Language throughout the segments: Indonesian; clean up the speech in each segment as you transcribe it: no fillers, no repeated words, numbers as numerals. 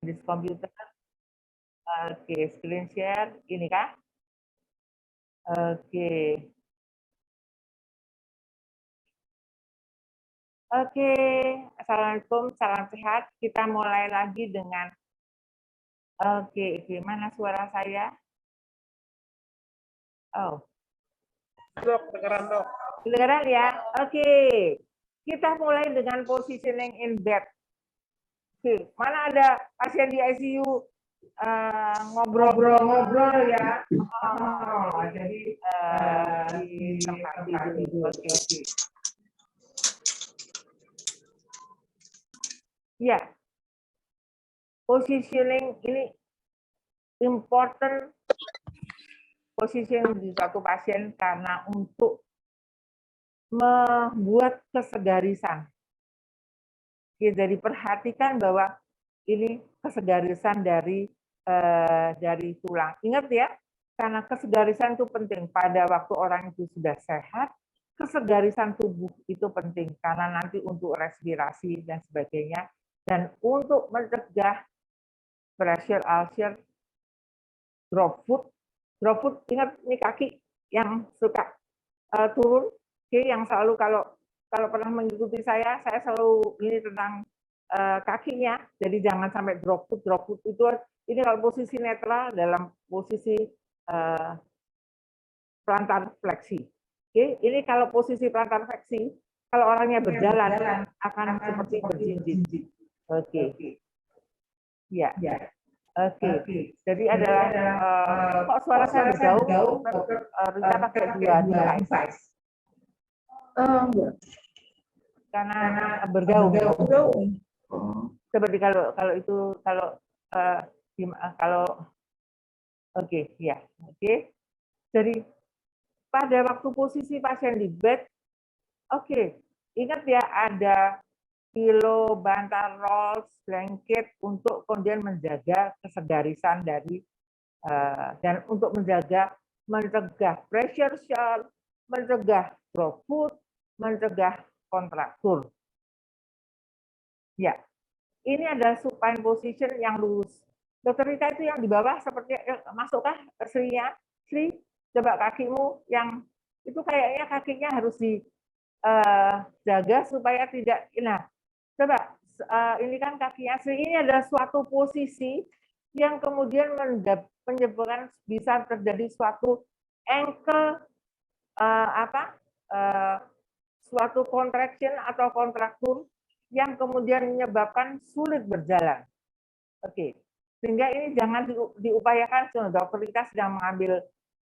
di komputer. Oke, screen share. Ini kah? Oke. Oke, Assalamualaikum, salam sehat. Kita mulai lagi dengan, oke, gimana suara saya? Oh, Dok, kedengeran dok. kedengaran ya? Oke, kita mulai dengan positioning in bed. Oke, mana ada pasien di ICU ngobrol-ngobrol ya? Oh, jadi di tempat tidur. Oke. Ya, positioning ini important positioning di suatu pasien karena untuk membuat kesegarisan. Jadi perhatikan bahwa ini kesegarisan dari tulang. Ingat ya, karena kesegarisan itu penting pada waktu orang itu sudah sehat, kesegarisan tubuh itu penting karena nanti untuk respirasi dan sebagainya dan untuk mencegah pressure ulcer, drop foot. Drop foot, ingat ini kaki yang suka turun, oke, yang selalu kalau pernah mengikuti saya selalu ini tentang kakinya, jadi jangan sampai drop foot itu ini kalau posisi netral dalam posisi plantar fleksi. Oke, ini kalau posisi plantar fleksi, kalau orangnya berjalan akan seperti berjinjit. Oke, ya. Oke, jadi adalah kok suara saya bergaung, Rita pakai dua device. Karena bergaung. Seperti kalau itu kalau oke, ya. Oke. Jadi pada waktu posisi pasien di bed, oke, ingat ya ada pilo, bantal, rolls, blanket untuk kemudian menjaga kesegarisan dari dan untuk mencegah pressure shock, mencegah drop foot, mencegah kontraktur. Ya, ini ada supine position yang lurus. Dokter Rita itu yang di bawah seperti masukkah Sri-nya? Sri, coba kakimu yang itu kayaknya kakinya harus dijaga supaya tidak. Nah, coba ini kan kakinya Sri, ini ada suatu posisi yang kemudian menyebabkan bisa terjadi suatu ankle suatu contraction atau kontraktur yang kemudian menyebabkan sulit berjalan. Oke, sehingga ini jangan diupayakan. Dokter kita sedang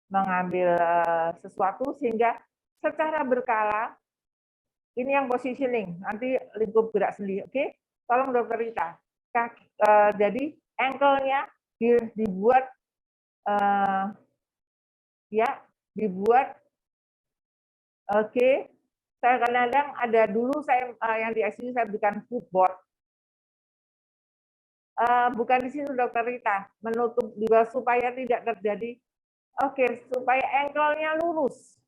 mengambil sesuatu sehingga secara berkala ini yang positioning, nanti lingkup gerak sendiri. Oke, tolong dokter Rita. Jadi ankle-nya dibuat dibuat. Oke. Saya kadang-kadang ada dulu saya yang di ICU saya berikan footboard. Bukan di situ dokter Rita, menutup di bawah supaya tidak terjadi. Oke, supaya ankle-nya lurus.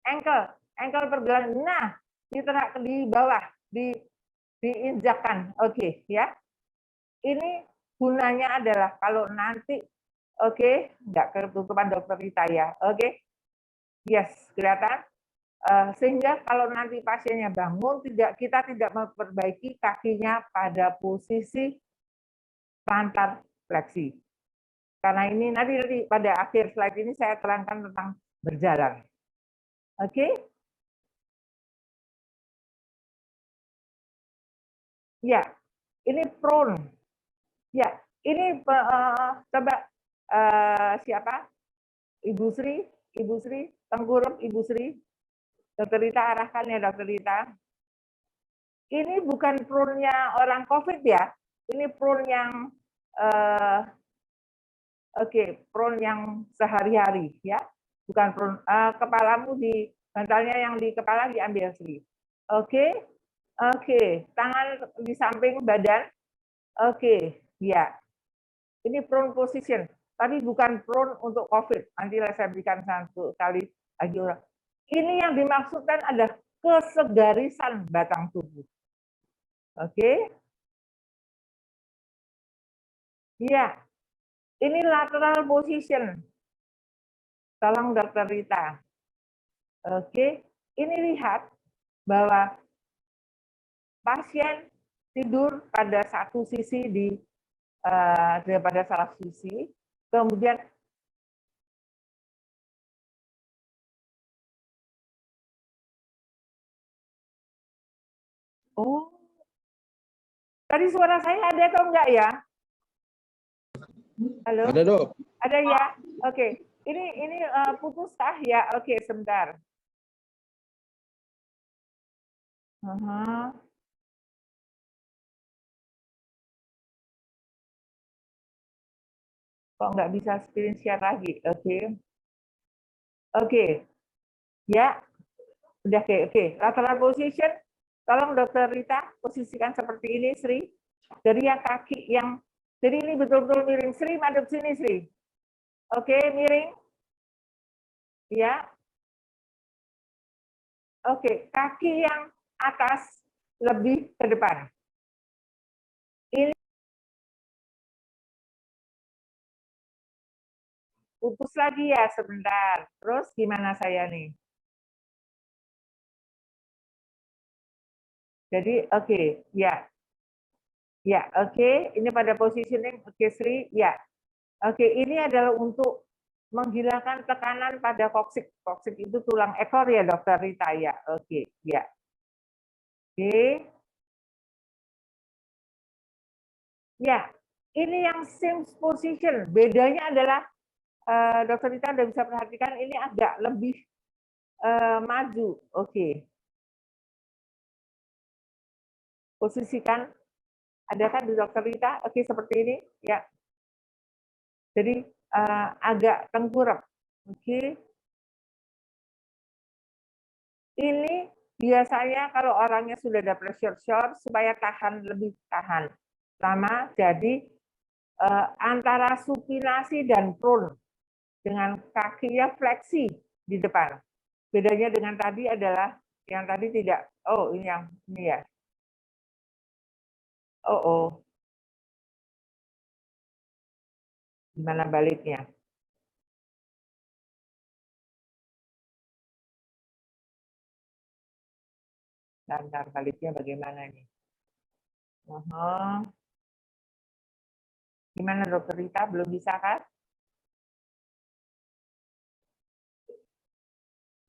Ankle pergelangan. Nah, di bawah, diinjakkan. Oke, ya. Ini gunanya adalah kalau nanti, oke, nggak ketutupan dokter Rita ya. Oke, yes, kelihatan. Sehingga kalau nanti pasiennya bangun, kita tidak memperbaiki kakinya pada posisi plantar fleksi. Karena ini nanti pada akhir slide ini saya terangkan tentang berjalan. Oke? Ya, ini prone. Ya, ini coba siapa? Ibu Sri, tengkurap Ibu Sri. Dokter Rita arahkan ya dokter Rita. Ini bukan prone-nya orang COVID ya. Ini prone yang prone yang sehari-hari ya. Bukan prone kepalamu di bantalnya yang di kepala diambil Sri. Oke. Tangan di samping badan. Oke, ya. Ini prone position. Tapi bukan prone untuk COVID. Nanti saya berikan satu kali lagi orang. Ini yang dimaksudkan adalah kesegarisan batang tubuh. Oke. Iya, ini lateral position. Tolong Dokter Rita. Oke, ini lihat bahwa pasien tidur pada satu sisi daripada salah sisi, kemudian oh, tadi suara saya ada atau enggak ya? Halo? Ada, Dok. Ada ya? Oke. Ini putus kah ya? Oke, sebentar. Kok nggak bisa screen share lagi? Oke. Oke. Ya, udah oke. Lateral position, tolong Dokter Rita posisikan seperti ini, Sri. Dari yang kaki yang, jadi ini betul-betul miring. Sri, madep sini, Sri. Oke, miring. Ya. Oke, kaki yang atas lebih ke depan. Ini putus lagi ya sebentar. Terus gimana saya nih? Jadi oke, ya. Ya, oke. Ini pada positioning, oke Sri, ya. Oke, ini adalah untuk menghilangkan tekanan pada koksik. Koksik itu tulang ekor ya, Dokter Rita ya. Oke, ya. Oke. Ya, ini yang same position. Bedanya adalah Dokter Rita udah bisa perhatikan ini agak lebih maju. Oke. Posisikan. Ada kan di Dokter Rita? Oke, seperti ini. Ya. Jadi agak tengkurap. Oke. Ini biasanya kalau orangnya sudah ada pressure sore supaya tahan lebih tahan lama, jadi antara supinasi dan prone dengan kakinya fleksi di depan. Bedanya dengan tadi adalah yang tadi tidak. Oh, ini yang ini ya. Oh. Gimana baliknya? Bentar, baliknya bagaimana nih? Gimana Dokter Rita? Belum bisa kan?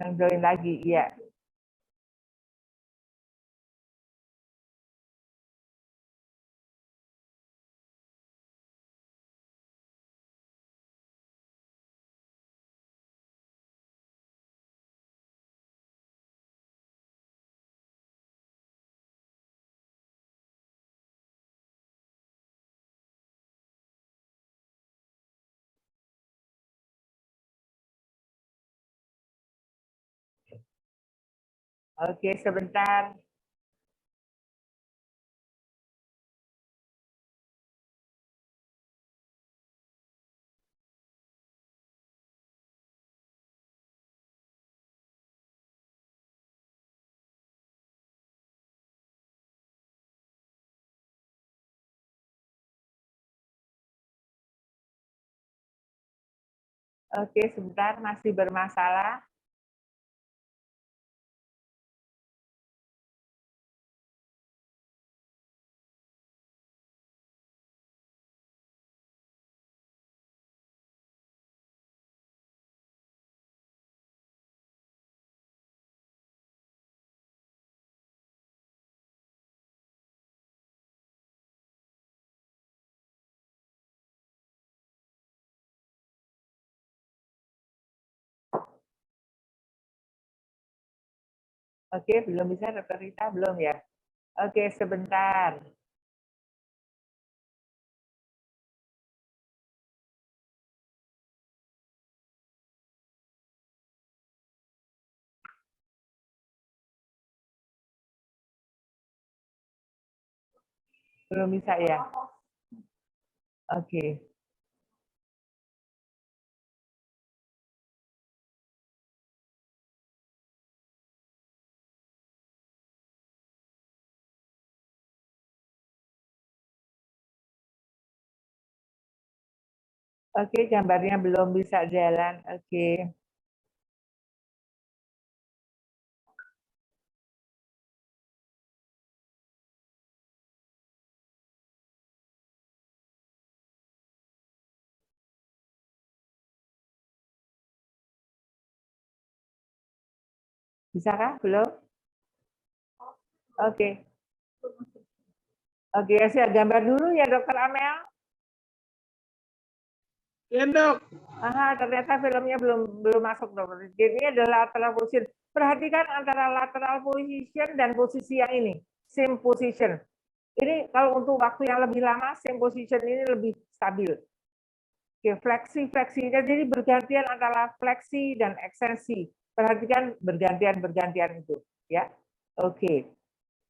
Yang join lagi, iya. Oke, sebentar. Oke, sebentar, masih bermasalah. Oke, belum bisa Dokter Rita, belum ya? Oke, sebentar. Belum bisa ya? Oke. Oke, gambarnya belum bisa jalan. Oke. Bisakah? Belum? Oke. Oke, saya gambar dulu ya, Dokter Amel. Ya, Dok. Aha, ternyata filmnya belum masuk, Dokter. Jadi ini adalah lateral position. Perhatikan antara lateral position dan posisi yang ini, same position. Ini kalau untuk waktu yang lebih lama, same position ini lebih stabil. Oke, fleksinya jadi bergantian antara fleksi dan ekstensi. Perhatikan bergantian itu, ya. Oke.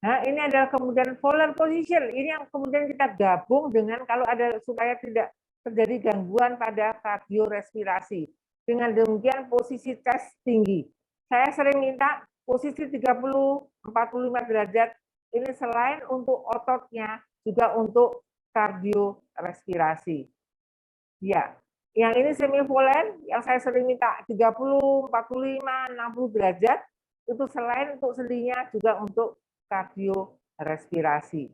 Nah, ini adalah kemudian polar position. Ini yang kemudian kita gabung dengan kalau ada supaya tidak terjadi gangguan pada kardiorespirasi. Dengan demikian posisi chest tinggi. Saya sering minta posisi 30-45 derajat. Ini selain untuk ototnya, juga untuk kardiorespirasi. Ya, yang ini semivolen, yang saya sering minta 30, 45, 60 derajat, itu selain untuk sendinya juga untuk kardiorespirasi.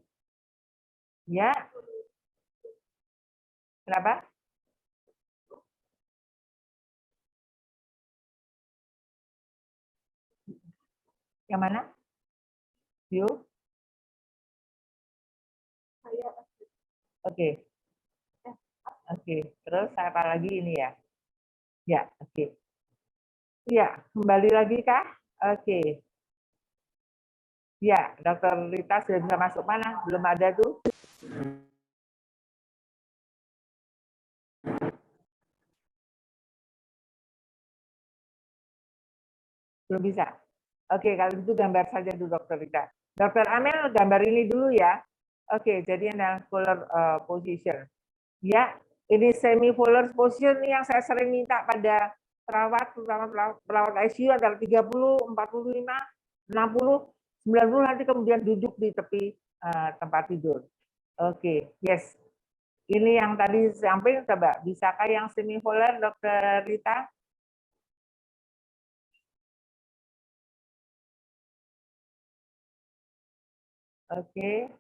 Ya. Kenapa? Yang mana? Yuk. Oke. Oke. Terus apa lagi ini ya? Ya, oke. Ya, kembali lagi kah? Oke. Ya, Dokter Rita sudah bisa masuk mana? Belum ada tuh. Belum bisa. Oke, kalau itu gambar saja dulu Dokter Rita. Dokter Amel gambar ini dulu ya. Oke, jadi yang polar position. Ya, ini semi polar position yang saya sering minta pada perawat, terutama perawat ICU antara 30, 45, 60, 90 nanti kemudian duduk di tepi tempat tidur. Oke, yes. Ini yang tadi samping, coba bisakah yang semi polar, Dokter Rita? Oke.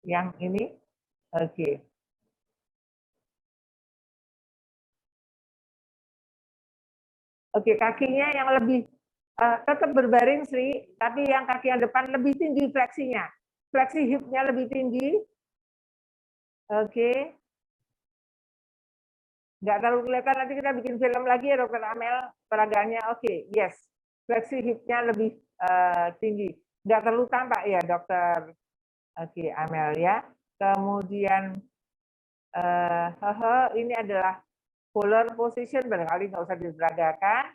Yang ini? Oke. Oke, kakinya yang lebih tetap berbaring Sri, tapi yang kaki yang depan lebih tinggi fleksinya. Fleksi hipnya lebih tinggi. Oke. Nggak terlalu kelihatan, nanti kita bikin film lagi ya Dokter Amel, peragaannya. Oke, yes. Fleksi hipnya lebih tinggi. Nggak terlalu tampak ya Dokter. Oke, Amel ya. Kemudian ini adalah polar position, barangkali nggak usah diperagakan.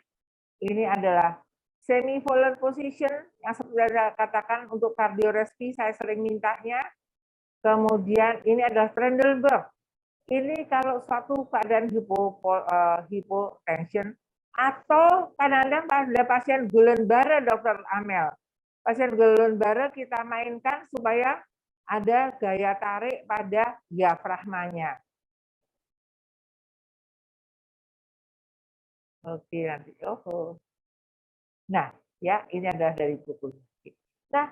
Ini adalah semi polar position yang seperti saya katakan untuk kardiorespi saya sering mintanya. Kemudian ini adalah Trendelenburg. Ini kalau suatu keadaan hipotension atau kadang-kadang pada pasien Guillain-Barré, Dokter Amel. Pasien Guillain-Barré kita mainkan supaya ada gaya tarik pada diafragmanya. Oke, nanti. Nah, ya ini adalah dari buku. Nah,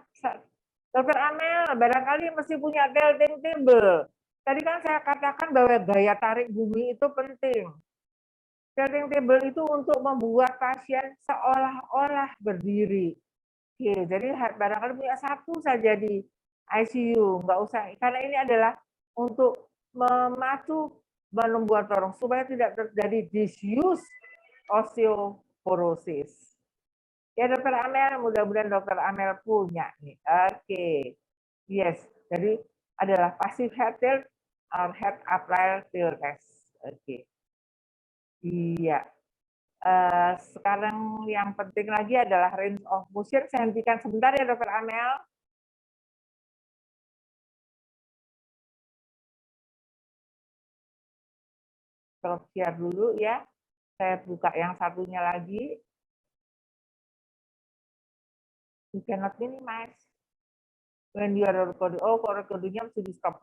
Dokter Amel, barangkali mesti punya tilting table. Tadi kan saya katakan bahwa gaya tarik bumi itu penting. Tilting table itu untuk membuat pasien seolah-olah berdiri. Oke, jadi barangkali punya satu saja di ICU, nggak usah. Karena ini adalah untuk memacu membuat dorong supaya tidak terjadi disuse osteoporosis. Ya Dokter Amel, mudah-mudahan Dokter Amel punya nih. Oke, yes. Jadi adalah passive head tilt or head upright tilt test. Oke. Iya. Sekarang yang penting lagi adalah range of motion. Saya hentikan sebentar ya Dokter Amel. Stop share dulu ya. Saya buka yang satunya lagi. You cannot minimize when you are recording. Oh, kalau recordingnya mesti di stop.